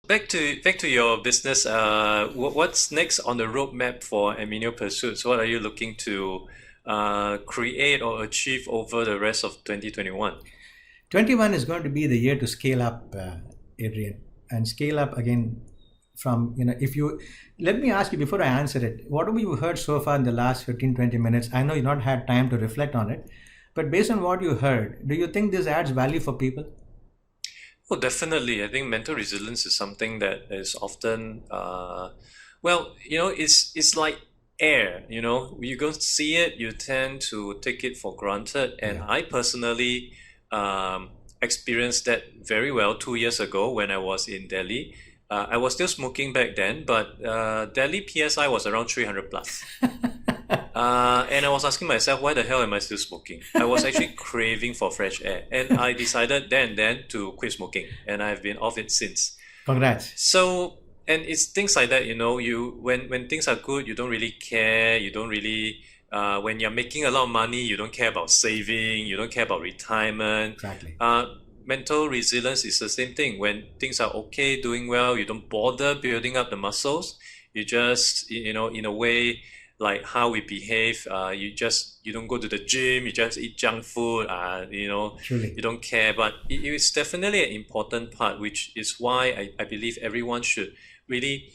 Back to your business. What's next on the roadmap for Emineo Pursuits? What are you looking to create or achieve over the rest of 2021? 21 is going to be the year to scale up, Adrian, and scale up again from, if you, let me ask you before I answer it, what have you heard so far in the last 15, 20 minutes? I know you've not had time to reflect on it, but based on what you heard, do you think this adds value for people? Oh, definitely. I think mental resilience is something that is often, well, it's like air. You go see it, you tend to take it for granted. And Yeah. I personally experienced that very well 2 years ago when I was in Delhi. I was still smoking back then, but Delhi PSI was around 300 plus. And I was asking myself, why the hell am I still smoking? I was actually craving for fresh air, and I decided then to quit smoking, and I've been off it since. Congrats. So, and it's things like that, you when things are good, you don't really care. You don't really when you're making a lot of money, you don't care about saving. You don't care about retirement. Exactly. Mental resilience is the same thing. When things are okay, doing well, you don't bother building up the muscles. You just, in a way, like how we behave, you don't go to the gym, you just eat junk food, Truly. you don't care. But it's definitely an important part, which is why I believe everyone should really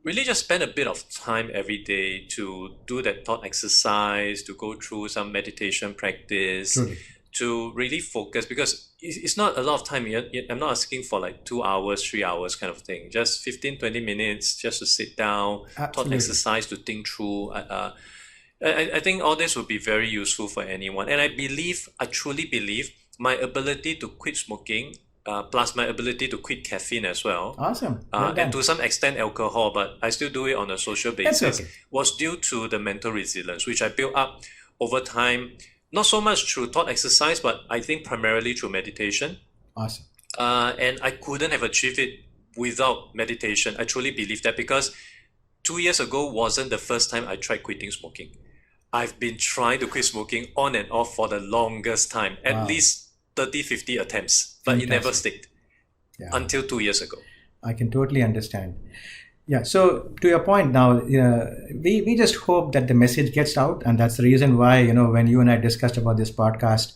really just spend a bit of time every day to do that thought exercise, to go through some meditation practice, Truly. to really focus, because it's not a lot of time. I'm not asking for like 2 hours, 3 hours kind of thing. Just 15, 20 minutes just to sit down, thought Absolutely. exercise to think through. I think all this would be very useful for anyone. And I truly believe my ability to quit smoking, plus my ability to quit caffeine as well, Awesome. Well and done. to some extent alcohol, but I still do it on a social That's basis, okay. was due to the mental resilience, which I built up over time, not so much through thought exercise, but I think primarily through meditation. Awesome. And I couldn't have achieved it without meditation. I truly believe that, because 2 years ago wasn't the first time I tried quitting smoking. I've been trying to quit smoking on and off for the longest time, at Wow. least 30, 50 attempts, but it never Fantastic. sticked Yeah. until 2 years ago. I can totally understand. Yeah. So to your point now, we just hope that the message gets out, and that's the reason why when you and I discussed about this podcast,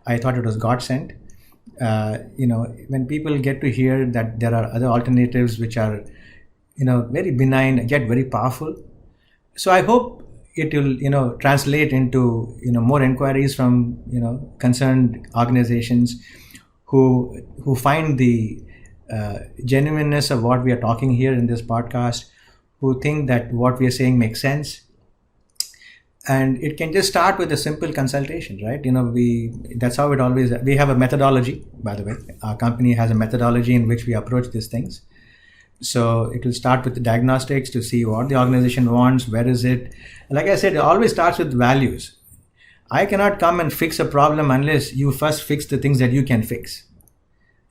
I thought it was God sent. When people get to hear that there are other alternatives which are very benign yet very powerful. So I hope it will translate into more inquiries from concerned organizations who find the genuineness of what we are talking here in this podcast, who think that what we are saying makes sense. And it can just start with a simple consultation, right? We that's how it always, we have a methodology, by the way. Our company has a methodology in which we approach these things. So it will start with the diagnostics to see what the organization wants, where is it. Like I said, it always starts with values. I cannot come and fix a problem unless you first fix the things that you can fix,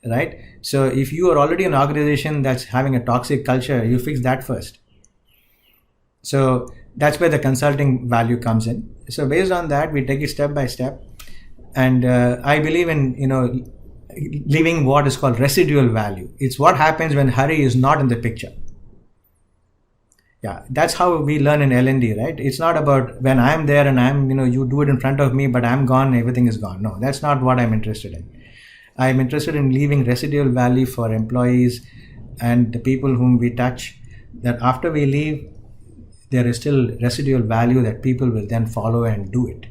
right? So if you are already an organization that's having a toxic culture, you fix that first. So that's where the consulting value comes in. So based on that, we take it step by step. And I believe in leaving what is called residual value. It's what happens when Hari is not in the picture. Yeah, that's how we learn in L&D, right? It's not about when I'm there and you do it in front of me, but I'm gone, everything is gone. No, that's not what I'm interested in. I'm interested in leaving residual value for employees and the people whom we touch, that after we leave, there is still residual value that people will then follow and do it.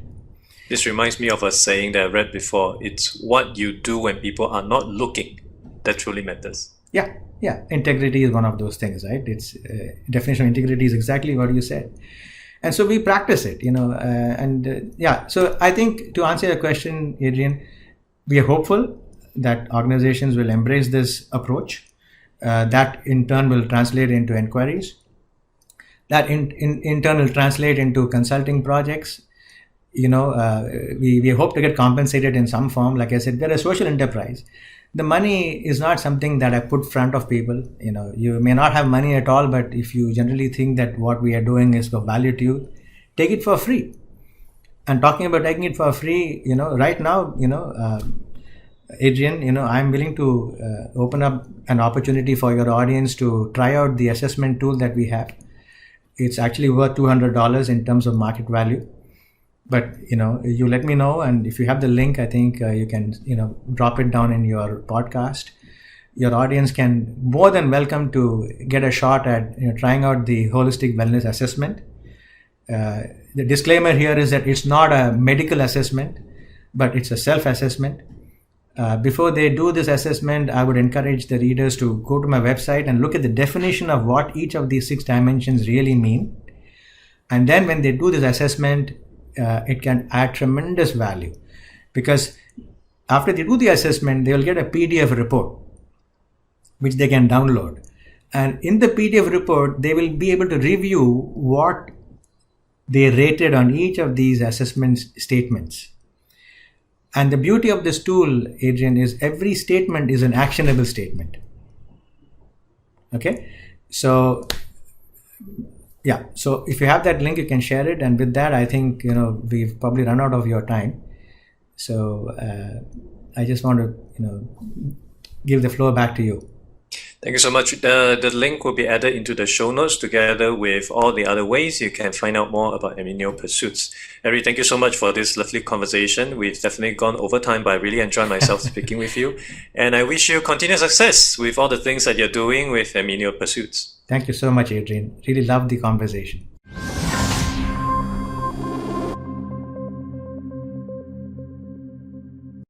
This reminds me of a saying that I read before. It's what you do when people are not looking that truly matters. Yeah, yeah. Integrity is one of those things, right? It's definition of integrity is exactly what you said, and so we practice it, yeah. So I think to answer your question, Adrian, we are hopeful that organizations will embrace this approach. That in turn will translate into inquiries. That in turn will translate into consulting projects. We hope to get compensated in some form. Like I said, we're a social enterprise. The money is not something that I put front of people. You may not have money at all, but if you generally think that what we are doing is of value to you, take it for free. And talking about taking it for free, right now, Adrian, I'm willing to open up an opportunity for your audience to try out the assessment tool that we have. It's actually worth $200 in terms of market value. But, you let me know. And if you have the link, I think you can, drop it down in your podcast. Your audience can more than welcome to get a shot at trying out the holistic wellness assessment. The disclaimer here is that it's not a medical assessment, but it's a self-assessment. Before they do this assessment, I would encourage the readers to go to my website and look at the definition of what each of these 6 dimensions really mean. And then when they do this assessment, it can add tremendous value, because after they do the assessment, they will get a PDF report which they can download. And in the PDF report, they will be able to review what they rated on each of these assessment statements. And the beauty of this tool, Adrian, is every statement is an actionable statement. Okay? So, yeah. So if you have that link, you can share it. And with that, I think, we've probably run out of your time. So I just want to, give the floor back to you. Thank you so much. The link will be added into the show notes together with all the other ways you can find out more about Emineo Pursuits. Harry, thank you so much for this lovely conversation. We've definitely gone over time, but I really enjoyed myself speaking with you. And I wish you continued success with all the things that you're doing with Emineo Pursuits. Thank you so much, Adrian. Really loved the conversation.